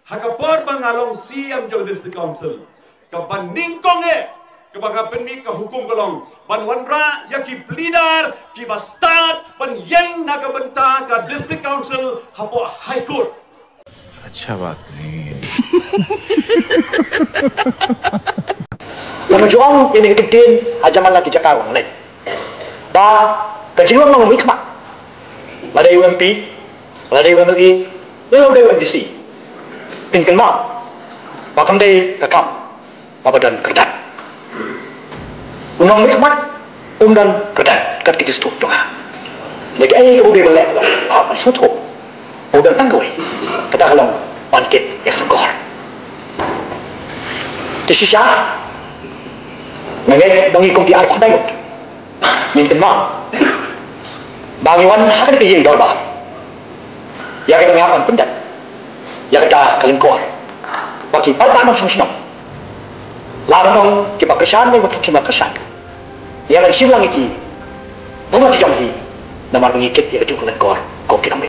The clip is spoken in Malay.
Hakapor bangalong siam jog district council. Kaban ningkong kebaga penmi ke hukum kolong. Ban wanra yaki leader ki start ban yang naga benta ka district council hapo high court. अच्छा बात नहीं है Yang menjual ini kedin aja malah kita kawang lain. Ba kejiwang mau mikma. Ada UMP, ada UMLE, ya udah UMDC. Pinkan ma, bakam deh kakam, badan kerdan. Unang mikmat, dan kerdan, kat kita stop doa. Lagi ay udah belak, apa suatu, udah tangguh. Kata kalau bangkit yang tegor. Di sisa, mengenai bangi kong di arah dapat, minta ma, bangiwan akan diing dorba. Ya kita mengapan pendat, ya kita kelengkor. Bagi pada anak sungai, larang kita kesan dan betul sama kesan. Ya kan silang iki, bukan dijangki, nama mengikut ya juga kelengkor, kau kira